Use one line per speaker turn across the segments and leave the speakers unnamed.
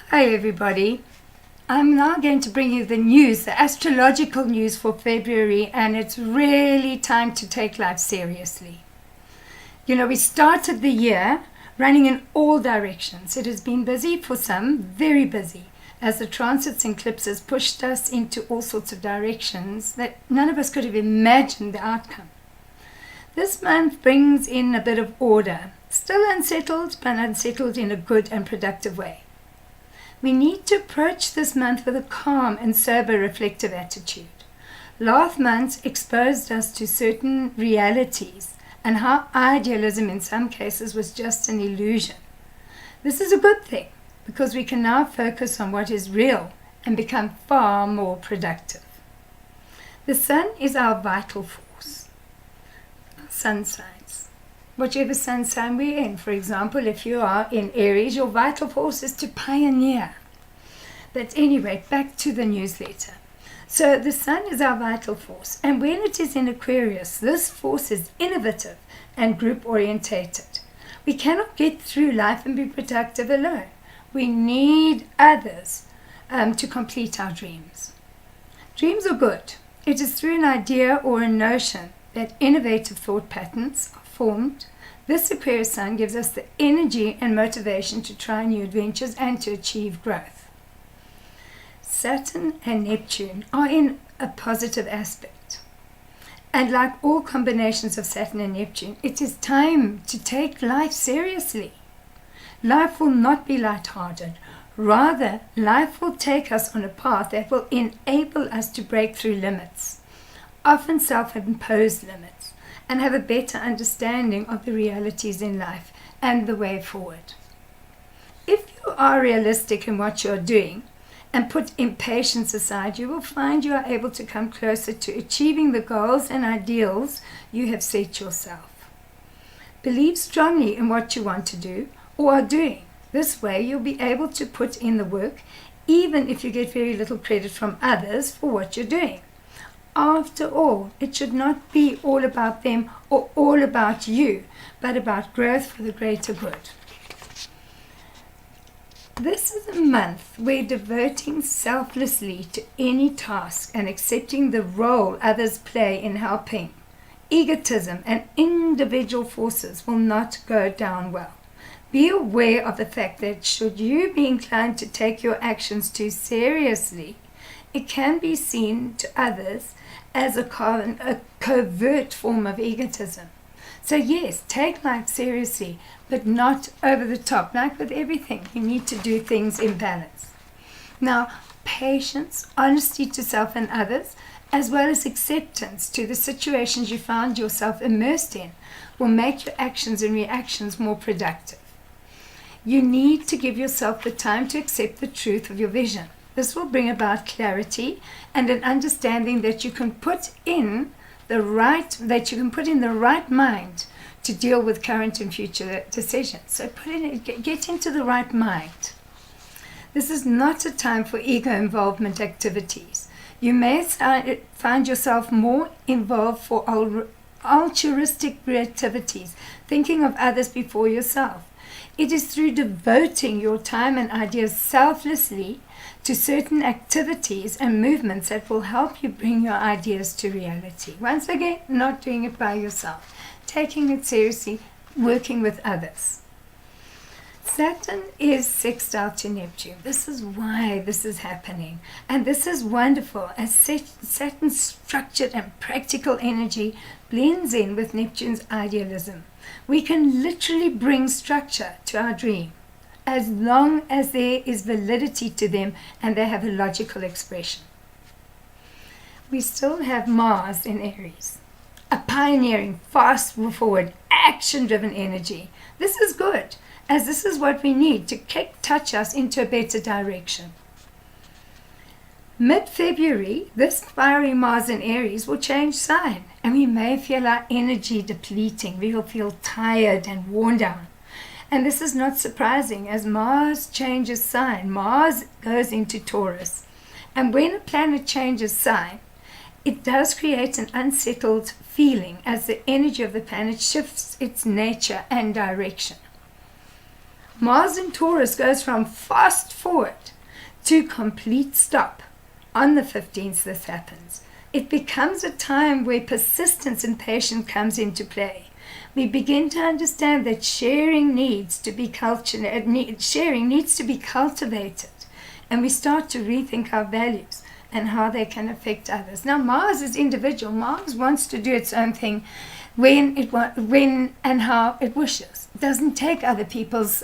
Hi everybody. I'm now going to bring you the news, the astrological news for February, and it's really time to take life seriously. You know, we started the year running in all directions. It has been busy for some, very busy, as the transits and eclipses pushed us into all sorts of directions that none of us could have imagined the outcome. This month brings in a bit of order, still unsettled, but unsettled in a good and productive way. We need to approach this month with a calm and sober, reflective attitude. Last month exposed us to certain realities and how idealism in some cases was just an illusion. This is a good thing because we can now focus on what is real and become far more productive. The sun is our vital force. Sun signs. Whichever sun sign we're in. For example, if you are in Aries, your vital force is to pioneer. But anyway, back to the newsletter. So the sun is our vital force, and when it is in Aquarius, this force is innovative and group orientated. We cannot get through life and be productive alone. We need others to complete our dreams. Dreams are good. It is through an idea or a notion that innovative thought patterns are formed. This Aquarius sun gives us the energy and motivation to try new adventures and to achieve growth. Saturn and Neptune are in a positive aspect. And like all combinations of Saturn and Neptune, it is time to take life seriously. Life will not be lighthearted. Rather, life will take us on a path that will enable us to break through limits, often self-imposed limits, and have a better understanding of the realities in life and the way forward. If you are realistic in what you're doing and put impatience aside, you will find you are able to come closer to achieving the goals and ideals you have set yourself. Believe strongly in what you want to do or are doing. This way you'll be able to put in the work even if you get very little credit from others for what you're doing. After all, it should not be all about them or all about you, but about growth for the greater good. This is a month where devoting selflessly to any task and accepting the role others play in helping, egotism and individual forces will not go down well. Be aware of the fact that should you be inclined to take your actions too seriously, it can be seen to others as a covert form of egotism. So yes, take life seriously, but not over the top. Like with everything, you need to do things in balance. Now, patience, honesty to self and others, as well as acceptance to the situations you found yourself immersed in, will make your actions and reactions more productive. You need to give yourself the time to accept the truth of your vision. This will bring about clarity and an understanding that you can put in the right mind to deal with current and future decisions. So get into the right mind. This is not a time for ego involvement activities. You may find yourself more involved for altruistic activities, thinking of others before yourself. It is through devoting your time and ideas selflessly to certain activities and movements that will help you bring your ideas to reality. Once again, not doing it by yourself, taking it seriously, working with others. Saturn is sextile to Neptune. This is why this is happening. And this is wonderful as Saturn's structured and practical energy blends in with Neptune's idealism. We can literally bring structure to our dream as long as there is validity to them and they have a logical expression. We still have Mars in Aries, a pioneering, fast-forward, action-driven energy. This is good, as this is what we need to touch us into a better direction. Mid-February, this fiery Mars in Aries will change sign, and we may feel our energy depleting. We will feel tired and worn down. And this is not surprising, as Mars changes sign. Mars goes into Taurus. And when a planet changes sign, it does create an unsettled feeling as the energy of the planet shifts its nature and direction. Mars in Taurus goes from fast forward to complete stop. On the 15th this happens. It becomes a time where persistence and patience comes into play. We begin to understand that sharing needs to be cultivated, and we start to rethink our values and how they can affect others. Now, Mars is individual. Mars wants to do its own thing when and how it wishes. It doesn't take other people's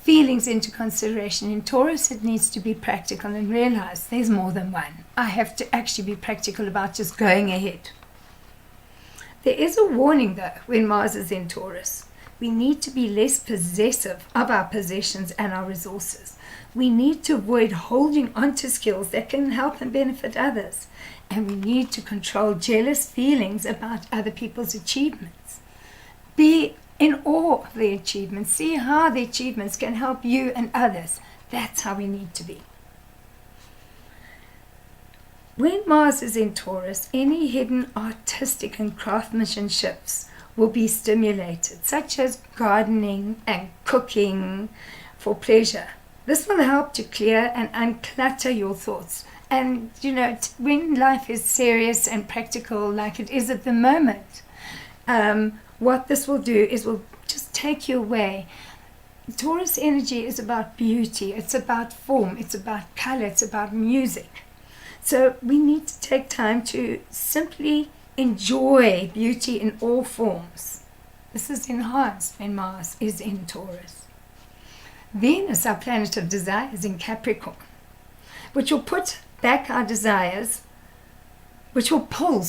feelings into consideration. In Taurus, it needs to be practical and realize there's more than one. I have to actually be practical about just going ahead. There is a warning, though, when Mars is in Taurus. We need to be less possessive of our possessions and our resources. We need to avoid holding on to skills that can help and benefit others. And we need to control jealous feelings about other people's achievements. Be in awe of their achievements. See how the achievements can help you and others. That's how we need to be. When Mars is in Taurus, any hidden artistic and craftsmanships will be stimulated, such as gardening and cooking for pleasure. This will help to clear and unclutter your thoughts. And, when life is serious and practical like it is at the moment, what this will do is will just take you away. Taurus energy is about beauty, it's about form, it's about color, it's about music. So we need to take time to simply enjoy beauty in all forms. This is enhanced when Mars is in Taurus. Venus, our planet of desire, is in Capricorn, which will put back our desires, which will pull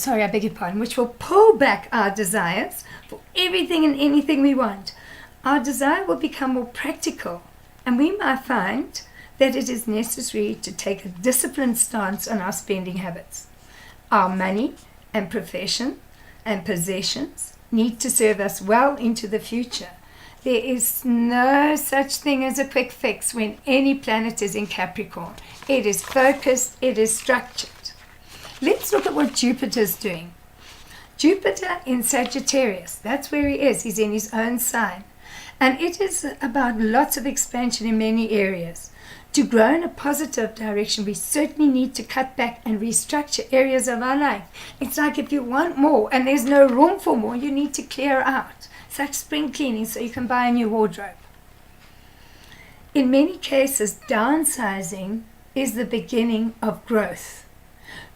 back our desires for everything and anything we want. Our desire will become more practical, and we might find that it is necessary to take a disciplined stance on our spending habits. Our money and profession and possessions need to serve us well into the future. There is no such thing as a quick fix when any planet is in Capricorn. It is focused, it is structured. Let's look at what Jupiter is doing. Jupiter in Sagittarius, that's where he is. He's in his own sign. And it is about lots of expansion in many areas. To grow in a positive direction, we certainly need to cut back and restructure areas of our life. It's like if you want more and there's no room for more, you need to clear out. It's like spring cleaning so you can buy a new wardrobe. In many cases, downsizing is the beginning of growth.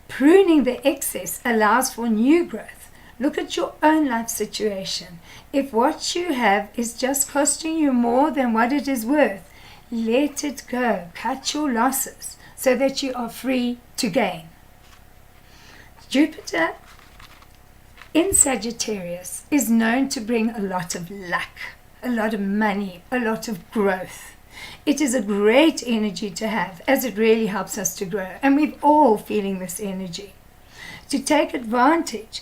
Pruning the excess allows for new growth. Look at your own life situation. If what you have is just costing you more than what it is worth, let it go. Cut your losses so that you are free to gain. Jupiter in Sagittarius is known to bring a lot of luck, a lot of money, a lot of growth. It is a great energy to have, as it really helps us to grow, and we're all feeling this energy. To take advantage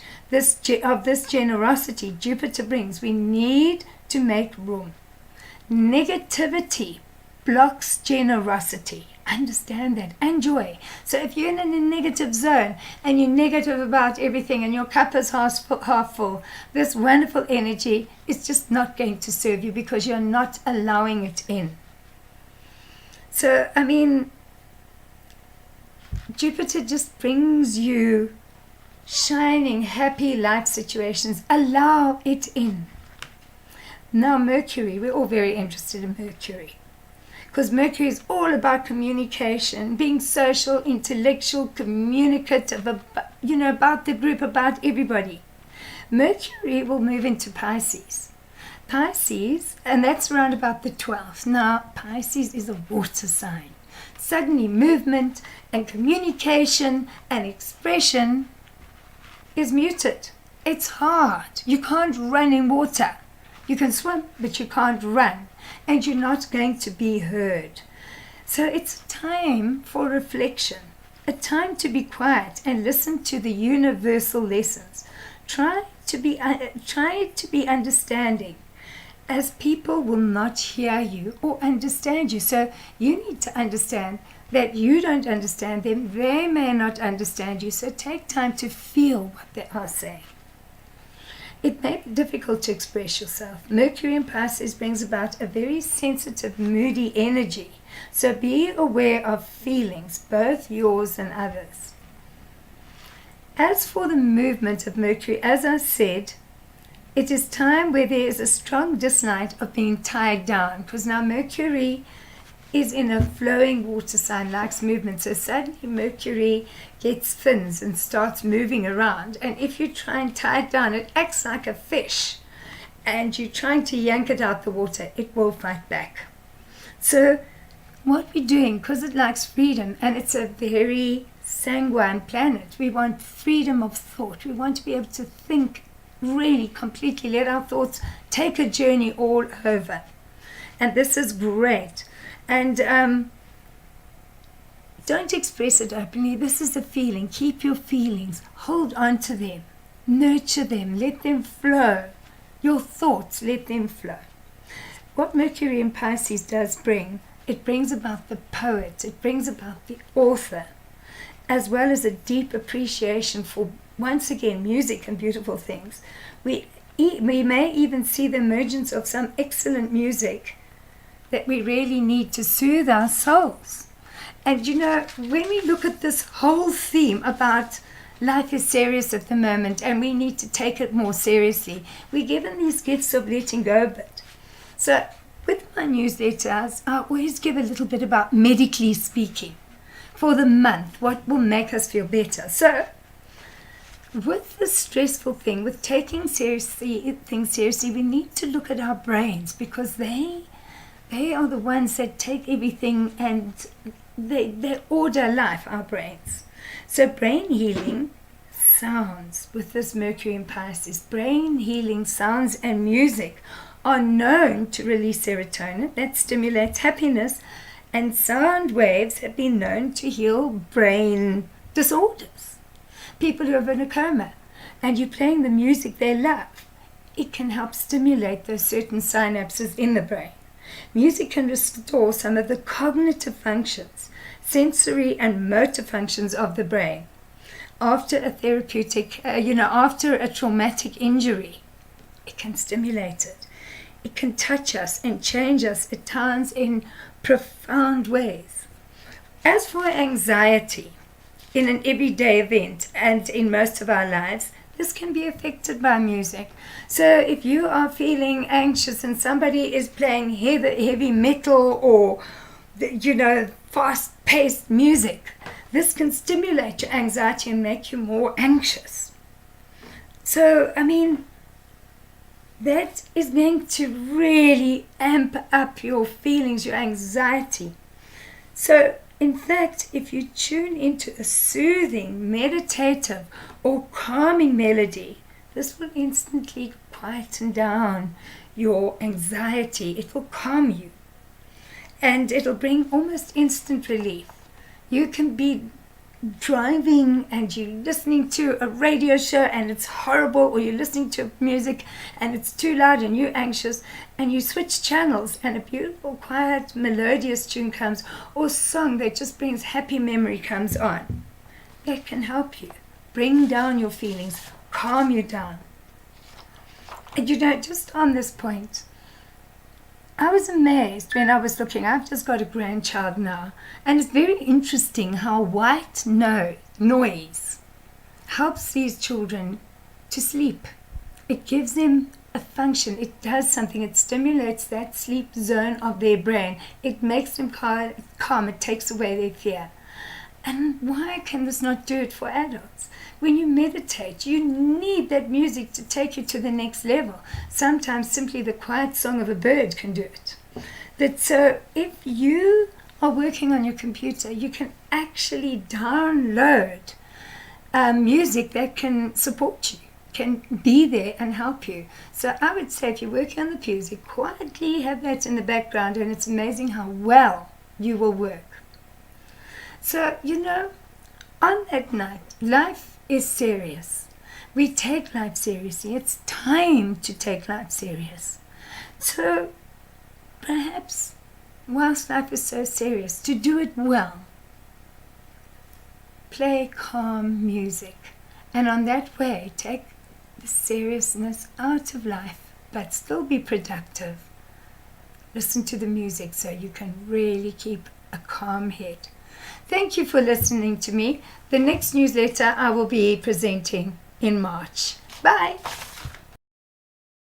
of this generosity Jupiter brings, we need to make room. Negativity blocks generosity. Understand that and joy. So if you're in a negative zone and you're negative about everything and your cup is half full, this wonderful energy is just not going to serve you because you're not allowing it in. So, Jupiter just brings you shining, happy life situations. Allow it in. Now Mercury, we're all very interested in Mercury. Because Mercury is all about communication, being social, intellectual, communicative, about the group, about everybody. Mercury will move into Pisces. Pisces, and that's around about the 12th. Now, Pisces is a water sign. Suddenly, movement and communication and expression is muted. It's hard. You can't run in water. You can swim, but you can't run. And you're not going to be heard. So it's a time for reflection, a time to be quiet and listen to the universal lessons. Try to be understanding, as people will not hear you or understand you. So you need to understand that you don't understand them. They may not understand you. So take time to feel what they are saying. It may be difficult to express yourself. Mercury in Pisces brings about a very sensitive, moody energy. So be aware of feelings, both yours and others. As for the movement of Mercury, as I said, it is time where there is a strong dislike of being tied down, because now Mercury is in a flowing water sign, likes movement. So suddenly Mercury gets fins and starts moving around. And if you try and tie it down, it acts like a fish. And you're trying to yank it out the water, it will fight back. So what we're doing, because it likes freedom, and it's a very sanguine planet, we want freedom of thought. We want to be able to think really completely, let our thoughts take a journey all over. And this is great. And don't express it openly. This is a feeling. Keep your feelings. Hold on to them. Nurture them. Let them flow. Your thoughts, let them flow. What Mercury in Pisces does bring, it brings about the poet. It brings about the author, as well as a deep appreciation for, once again, music and beautiful things. We may even see the emergence of some excellent music that we really need to soothe our souls. And you know, when we look at this whole theme about life is serious at the moment and we need to take it more seriously, we're given these gifts of letting go a bit. So with my newsletters, I always give a little bit about medically speaking for the month, what will make us feel better. So with this stressful thing, with taking things seriously, we need to look at our brains, because they are the ones that take everything and they order life, our brains. So brain healing sounds, with this Mercury in Pisces, brain healing sounds and music are known to release serotonin that stimulates happiness, and sound waves have been known to heal brain disorders. People who are in a coma and you're playing the music they love, it can help stimulate those certain synapses in the brain. Music can restore some of the cognitive functions, sensory and motor functions of the brain. After a therapeutic, after a traumatic injury, it can stimulate it. It can touch us and change us at times in profound ways. As for anxiety, in an everyday event and in most of our lives, this can be affected by music. So if you are feeling anxious and somebody is playing heavy metal or, fast-paced music, this can stimulate your anxiety and make you more anxious. So, that is going to really amp up your feelings, your anxiety. So, in fact, if you tune into a soothing, meditative, or calming melody, this will instantly quieten down your anxiety. It will calm you. And it'll bring almost instant relief. You can be driving and you're listening to a radio show and it's horrible, or you're listening to music and it's too loud and you're anxious, and you switch channels and a beautiful, quiet, melodious tune comes, or song that just brings happy memory comes on. That can help you bring down your feelings, calm you down. And just on this point, I was amazed when I was looking. I've just got a grandchild now, and it's very interesting how white noise helps these children to sleep. It gives them a function. It does something. It stimulates that sleep zone of their brain. It makes them calm. It takes away their fear. And why can this not do it for adults? When you meditate, you need that music to take you to the next level. Sometimes simply the quiet song of a bird can do it. So if you are working on your computer, you can actually download music that can support you, can be there and help you. So I would say if you're working on the music, quietly have that in the background, and it's amazing how well you will work. So, on that night, life is serious. We take life seriously. It's time to take life serious. So, perhaps, whilst life is so serious, to do it well, play calm music. And on that way, take the seriousness out of life, but still be productive. Listen to the music so you can really keep a calm head. Thank you for listening to me. The next newsletter I will be presenting in March. Bye.